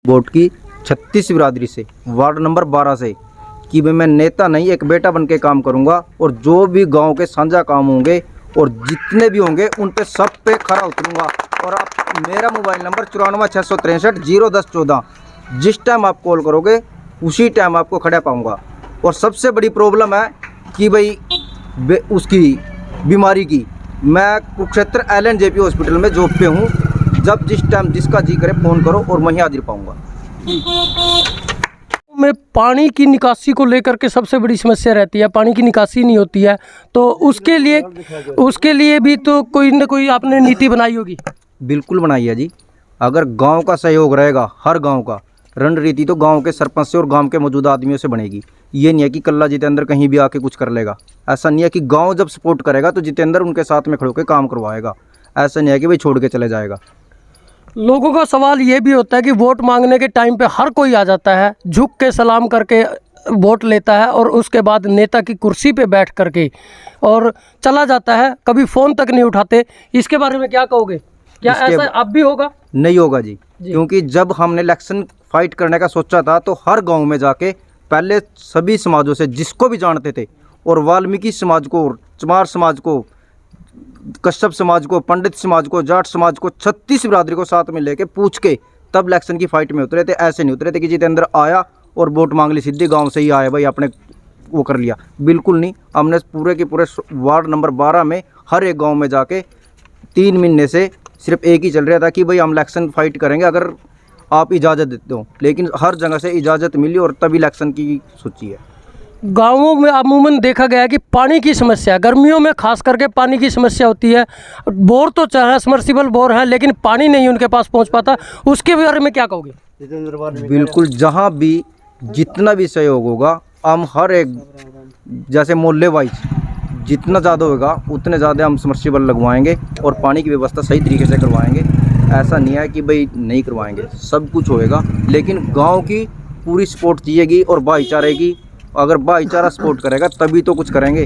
Vote की 36 बिरादरी से, वार्ड नंबर 12 से, कि भाई मैं नेता नहीं एक बेटा बन के काम करूँगा और जो भी गांव के साझा काम होंगे और जितने भी होंगे उन पे सब पे खरा उतरूँगा। और आप मेरा मोबाइल नंबर 94 663 010 14, जिस टाइम आप कॉल करोगे उसी टाइम आपको खड़ा पाऊँगा। और सबसे बड़ी प्रॉब्लम है कि भाई उसकी बीमारी की, मैं कुरुक्षेत्र LNJP हॉस्पिटल में जॉब पे हूँ, जब जिस टाइम जिसका जी करे फ़ोन करो और वहीं हाजिर पाऊँगा। में पानी की निकासी को लेकर के सबसे बड़ी समस्या रहती है, पानी की निकासी नहीं होती है, तो उसके लिए भी तो कोई ना कोई आपने नीति बनाई होगी। बिल्कुल बनाई है जी। अगर गांव का सहयोग रहेगा, हर गांव का, रणनीति तो गांव के सरपंच से और गांव के मौजूदा आदमियों से बनेगी। ये नहीं है कि कल्ला जितेंद्र कहीं भी आके कुछ कर लेगा, ऐसा नहीं है। कि गांव जब सपोर्ट करेगा तो जितेंद्र उनके साथ में खड़ो के काम करवाएगा, ऐसा नहीं है कि भाई छोड़ के चले जाएगा। लोगों का सवाल ये भी होता है कि वोट मांगने के टाइम पे हर कोई आ जाता है, झुक के सलाम करके वोट लेता है और उसके बाद नेता की कुर्सी पे बैठ करके और चला जाता है, कभी फ़ोन तक नहीं उठाते। इसके बारे में क्या कहोगे? क्या ऐसा अब भी होगा? नहीं होगा जी, क्योंकि जब हमने इलेक्शन फाइट करने का सोचा था तो हर गांव में जाके पहले सभी समाजों से, जिसको भी जानते थे, और वाल्मीकि समाज को, चमार समाज को, कश्यप समाज को, पंडित समाज को, जाट समाज को, 36 बिरादरी को साथ में लेके पूछ के तब इलेक्शन की फाइट में उतरे थे। ऐसे नहीं उतरे थे कि जितेंद्र आया और वोट मांग ली सीधे, गांव से ही आया भाई आपने वो कर लिया। बिल्कुल नहीं, हमने पूरे के पूरे वार्ड नंबर 12 में हर एक गांव में जाके 3 महीने से सिर्फ एक ही चल रहा था कि भाई हम इलेक्शन फाइट करेंगे अगर आप इजाज़त देते हो, लेकिन हर जगह से इजाज़त मिली और तब इलेक्शन की सोची है। गाँवों में अमूमन देखा गया है कि पानी की समस्या, गर्मियों में खास करके पानी की समस्या होती है। बोर तो चाहे समर्सिबल बोर है, लेकिन पानी नहीं उनके पास पहुंच पाता। उसके बारे में क्या कहोगे? बिल्कुल, जहां भी जितना भी सहयोग होगा, हम हर एक जैसे मोहल्ले वाइज जितना ज़्यादा होगा उतने ज़्यादा हम समर्सिबल लगवाएंगे और पानी की व्यवस्था सही तरीके से करवाएंगे। ऐसा नहीं है कि भाई नहीं करवाएंगे, सब कुछ होएगा, लेकिन गांव की पूरी सपोर्ट चाहिएगी और भाईचारे की। अगर भाईचारा सपोर्ट करेगा तभी तो कुछ करेंगे।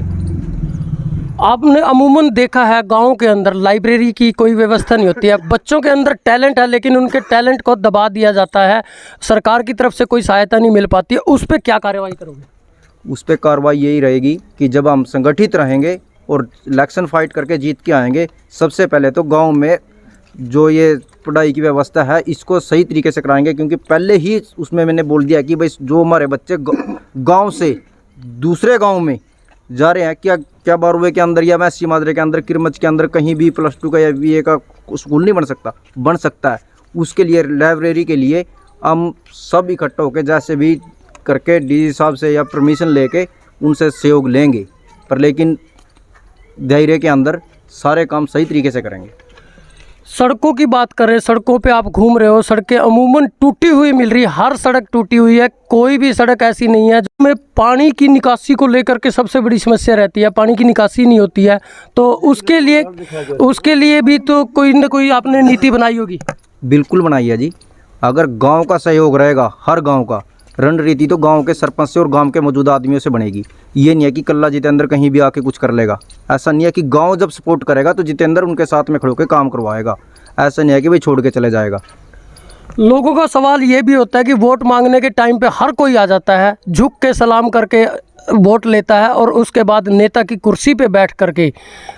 आपने अमूमन देखा है गांव के अंदर लाइब्रेरी की कोई व्यवस्था नहीं होती है। बच्चों के अंदर टैलेंट है लेकिन उनके टैलेंट को दबा दिया जाता है, सरकार की तरफ से कोई सहायता नहीं मिल पाती है। उस पर क्या कार्रवाई करोगे? उस पर कार्रवाई यही रहेगी कि जब हम संगठित रहेंगे और इलेक्शन फाइट करके जीत के आएंगे, सबसे पहले तो गाँव में जो ये पढ़ाई की व्यवस्था है इसको सही तरीके से कराएंगे। क्योंकि पहले ही उसमें मैंने बोल दिया कि भाई जो हमारे बच्चे गांव से दूसरे गांव में जा रहे हैं, क्या बारुए के अंदर या मैसी माजरे के अंदर, किरमच के अंदर कहीं भी +2 का या BA का स्कूल नहीं बन सकता है। उसके लिए लाइब्रेरी के लिए हम सब इकट्ठा होकर जैसे भी करके DC साहब से या परमिशन लेके उनसे सहयोग लेंगे, पर लेकिन दायरे के अंदर सारे काम सही तरीके से करेंगे। सड़कों की बात करें, सड़कों पे आप घूम रहे हो, सड़कें अमूमन टूटी हुई मिल रही है, हर सड़क टूटी हुई है, कोई भी सड़क ऐसी नहीं है जिसमें पानी की निकासी को लेकर के सबसे बड़ी समस्या रहती है, पानी की निकासी नहीं होती है। तो उसके लिए भी तो कोई ना कोई आपने नीति बनाई होगी। बिल्कुल बनाई है जी। अगर गांव का सहयोग रहेगा, हर गांव का, रणनीति तो गांव के सरपंच से और गांव के मौजूदा आदमियों से बनेगी। ये नहीं है कि कल्ला जितेंद्र कहीं भी आके कुछ कर लेगा, ऐसा नहीं है। कि गांव जब सपोर्ट करेगा तो जितेंद्र उनके साथ में खड़ो के काम करवाएगा, ऐसा नहीं है कि भाई छोड़ के चले जाएगा। लोगों का सवाल ये भी होता है कि वोट मांगने के टाइम पे हर कोई आ जाता है, झुक के सलाम करके वोट लेता है और उसके बाद नेता की कुर्सी पे बैठ करके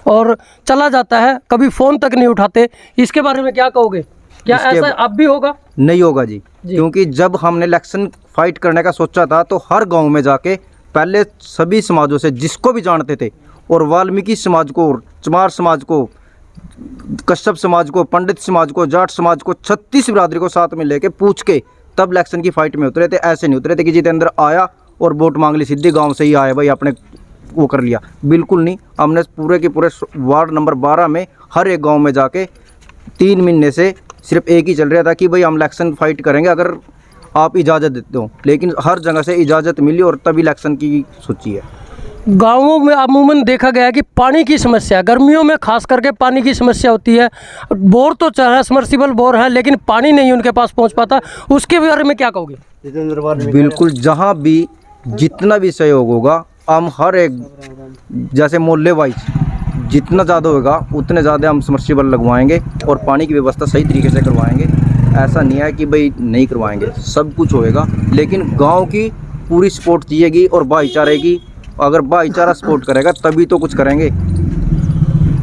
और चला जाता है, कभी फ़ोन तक नहीं उठाते। इसके बारे में क्या कहोगे? क्या ऐसा अब भी होगा? नहीं होगा जी, क्योंकि जब हमने इलेक्शन फाइट करने का सोचा था तो हर गांव में जाके पहले सभी समाजों से, जिसको भी जानते थे, और वाल्मीकि समाज को, चमार समाज को, कश्यप समाज को, पंडित समाज को, जाट समाज को, 36 बिरादरी को साथ में लेके पूछ के तब इलेक्शन की फाइट में उतरे थे। ऐसे नहीं उतरे थे कि जितेंद्र आया और वोट मांग ली सीधे, गाँव से ही आया भाई आपने वो कर लिया। बिल्कुल नहीं, हमने पूरे के पूरे वार्ड नंबर 12 में हर एक गाँव में जाके 3 महीने से सिर्फ एक ही चल रहा था कि भाई हम इलेक्शन फाइट करेंगे अगर आप इजाज़त देते हो, लेकिन हर जगह से इजाज़त मिली और तब इलेक्शन की सोची है। गाँवों में अमूमन देखा गया है कि पानी की समस्या, गर्मियों में खास करके पानी की समस्या होती है। बोर तो चाहे समर्सिबल बोर है, लेकिन पानी नहीं उनके पास पहुंच पाता। उसके बारे में क्या कहोगे? बिल्कुल, जहां भी जितना भी सहयोग होगा, हम हर एक जैसे मोहल्ले वाइज जितना ज़्यादा होगा उतने ज़्यादा हम समर्सिबल लगवाएंगे और पानी की व्यवस्था सही तरीके से करवाएंगे। ऐसा नहीं है कि भाई नहीं करवाएंगे, सब कुछ होएगा, लेकिन गांव की पूरी सपोर्ट चाहिएगी और भाईचारे की। अगर भाईचारा सपोर्ट करेगा तभी तो कुछ करेंगे।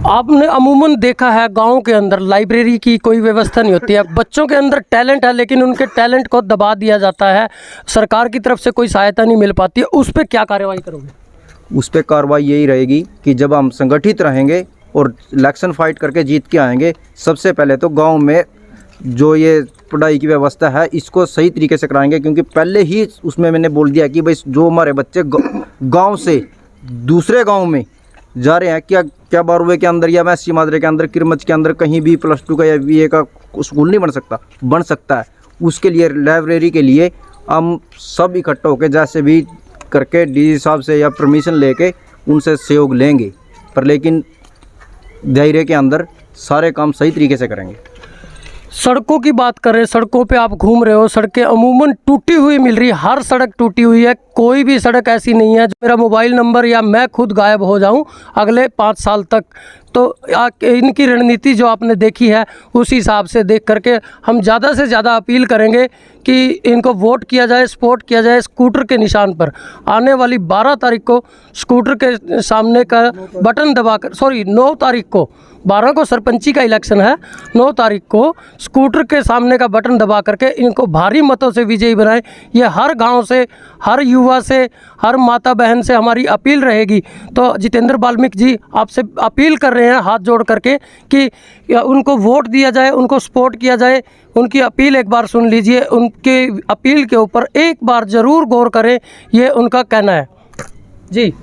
आपने अमूमन देखा है गांव के अंदर लाइब्रेरी की कोई व्यवस्था नहीं होती है, बच्चों के अंदर टैलेंट है लेकिन उनके टैलेंट को दबा दिया जाता है, सरकार की तरफ से कोई सहायता नहीं मिल पाती है, उस पर क्या कार्रवाई करोगे? उस पर कार्रवाई यही रहेगी कि जब हम संगठित रहेंगे और इलेक्शन फाइट करके जीत के आएंगे, सबसे पहले तो गांव में जो ये पढ़ाई की व्यवस्था है इसको सही तरीके से कराएंगे। क्योंकि पहले ही उसमें मैंने बोल दिया कि भाई जो हमारे बच्चे गांव से दूसरे गांव में जा रहे हैं, क्या बारुवे के अंदर या मैसी मादरे के अंदर, किरमच के अंदर कहीं भी +2 का या BA का स्कूल नहीं बन सकता है। उसके लिए लाइब्रेरी के लिए हम सब इकट्ठा होकर जैसे भी करके DG साहब से या परमिशन लेके उनसे सहयोग लेंगे, पर लेकिन दायरे के अंदर सारे काम सही तरीके से करेंगे। सड़कों की बात करें, सड़कों पे आप घूम रहे हो, सड़कें अमूमन टूटी हुई मिल रही है, हर सड़क टूटी हुई है, कोई भी सड़क ऐसी नहीं है जो मेरा मोबाइल नंबर या मैं खुद गायब हो जाऊं अगले 5 साल तक। तो इनकी रणनीति जो आपने देखी है उस हिसाब से देख करके हम ज़्यादा से ज़्यादा अपील करेंगे कि इनको वोट किया जाए, सपोर्ट किया जाए स्कूटर के निशान पर। आने वाली 12 तारीख को स्कूटर के सामने का बटन दबाकर, 9 तारीख को, 12 को सरपंची का इलेक्शन है, 9 तारीख को स्कूटर के सामने का बटन दबा करके इनको भारी मतों से विजयी बनाएं। ये हर गांव से, हर युवा से, हर माता बहन से हमारी अपील रहेगी। तो जितेंद्र वाल्मीकि जी आपसे अपील कर रहे हैं हाथ जोड़ करके कि उनको वोट दिया जाए, उनको सपोर्ट किया जाए। उनकी अपील एक बार सुन लीजिए, उनके अपील के ऊपर एक बार ज़रूर गौर करें, ये उनका कहना है जी।